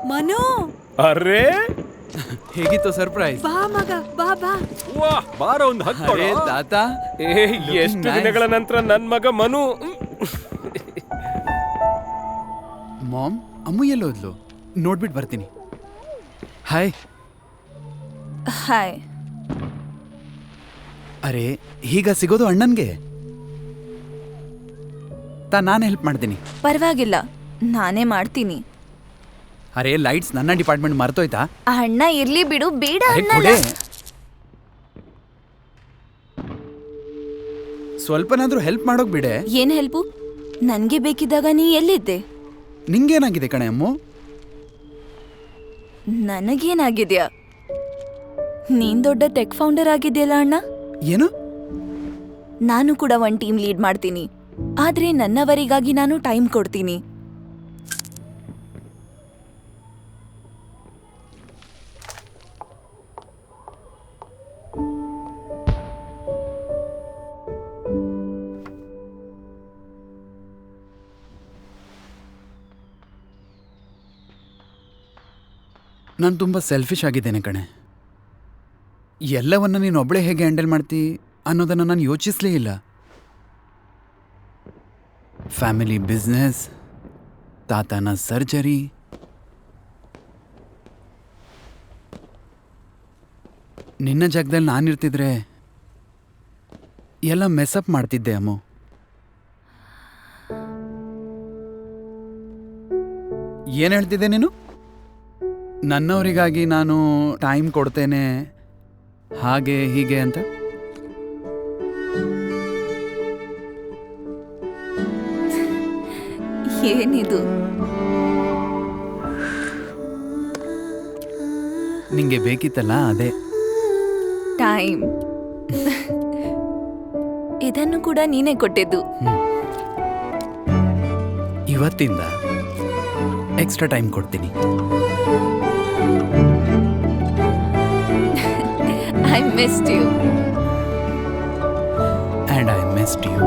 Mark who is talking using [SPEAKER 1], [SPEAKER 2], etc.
[SPEAKER 1] ಮನು,
[SPEAKER 2] ಅರೆ
[SPEAKER 3] ಹೇಗಿತ್ತು ಸರ್ಪ್ರೈಸ್?
[SPEAKER 1] ಬಾ ಮಗ, ಬಾ ಬಾ.
[SPEAKER 2] ವಾಹ್, ಬಾರ ಒಂದು ಹತ್ತು
[SPEAKER 3] ಅರೆ ತಾತ,
[SPEAKER 2] ಎಷ್ಟು ದಿನಗಳ ನಂತರ ನನ್ ಮಗ ಮನು.
[SPEAKER 3] ಮಾಮ್, ಅಮ್ಮು ಎಲ್ಲೋದ್ಲು? ನೋಡ್ಬಿಟ್ಟು ಬರ್ತೀನಿ. ಹಾಯ್.
[SPEAKER 4] ಹಾಯ್.
[SPEAKER 3] ಅರೆ ಹೀಗ ಸಿಗೋದು ಅಣ್ಣನ್ಗೆ? ನಾನು ಹೆಲ್ಪ್ ಮಾಡ್ತೀನಿ.
[SPEAKER 4] ಪರವಾಗಿಲ್ಲ, ನಾನೇ ಮಾಡ್ತೀನಿ.
[SPEAKER 3] ಅರೆ ಲೈಟ್ಸ್ ನನ್ನ ಡಿಪಾರ್ಟ್ಮೆಂಟ್ ಮರ್ತೋಯ್ತಾ?
[SPEAKER 4] ಆ ಅಣ್ಣ ಇರ್ಲಿ ಬಿಡು, ಬೇಡ
[SPEAKER 3] ಅರೆ,
[SPEAKER 4] ಅನ್ನಲ್ಲ.
[SPEAKER 3] ಕೊಡೆ. ಸ್ವಲ್ಪನಾದ್ರೂ ಹೆಲ್ಪ್ ಮಾಡೋಕ್ ಬಿಡೆ.
[SPEAKER 4] ಏನ್ ಹೆಲ್ಪು? ನನ್ಗೆ ಬೇಕಿದ್ದಾಗ ನೀ ಎಲ್ಲಿದ್ದೆ?
[SPEAKER 3] ನಿಂಗೇನಾಗಿದೆ ಕಣೆ ಅಮ್ಮು?
[SPEAKER 4] ನನಗೇನಾಗಿದ್ಯಾ? ನೀನ್ ದೊಡ್ಡ ಟೆಕ್ ಫೌಂಡರ್ ಆಗಿದ್ಯಲ್ಲ ಅಣ್ಣ.
[SPEAKER 3] ಏನು?
[SPEAKER 4] ನಾನು ಕೂಡ ಒಂದ್ ಟೀಮ್ ಲೀಡ್ ಮಾಡ್ತೀನಿ, ಆದ್ರೆ ನನ್ನವರಿಗಾಗಿ ನಾನು ಟೈಮ್ ಕೊಡ್ತೀನಿ.
[SPEAKER 3] ನಾನು ತುಂಬ ಸೆಲ್ಫಿಶ್ ಆಗಿದ್ದೇನೆ ಕಣೆ. ಎಲ್ಲವನ್ನ ನೀನು ಒಬ್ಬಳೇ ಹೇಗೆ ಹ್ಯಾಂಡಲ್ ಮಾಡ್ತಿ ಅನ್ನೋದನ್ನು ನಾನು ಯೋಚಿಸಲೇ ಇಲ್ಲ. ಫ್ಯಾಮಿಲಿ ಬಿಸ್ನೆಸ್, ತಾತನ ಸರ್ಜರಿ, ನಿನ್ನ ಜಾಗದಲ್ಲಿ ನಾನಿರ್ತಿದ್ರೆ ಎಲ್ಲ ಮೆಸಪ್ ಮಾಡ್ತಿದ್ದೆ ಅಮ್ಮು. ಏನು ಹೇಳ್ತಿದ್ದೆ ನೀನು? ನನ್ನವರಿಗಾಗಿ ನಾನು ಟೈಮ್ ಕೊಡ್ತೇನೆ ಹಾಗೆ ಹೀಗೆ ಅಂತ.
[SPEAKER 4] ಏನಿದು?
[SPEAKER 3] ನಿಂಗೆ ಬೇಕಿತ್ತಲ್ಲ ಅದೇ
[SPEAKER 4] ಟೈಮ್. ಇದನ್ನು ಕೂಡ ನೀನೇ ಕೊಟ್ಟಿದ್ದು.
[SPEAKER 3] ಇವತ್ತಿಂದ ಎಕ್ಸ್ಟ್ರಾ ಟೈಮ್ ಕೊಡ್ತೀನಿ.
[SPEAKER 4] I missed you.
[SPEAKER 3] And I missed you.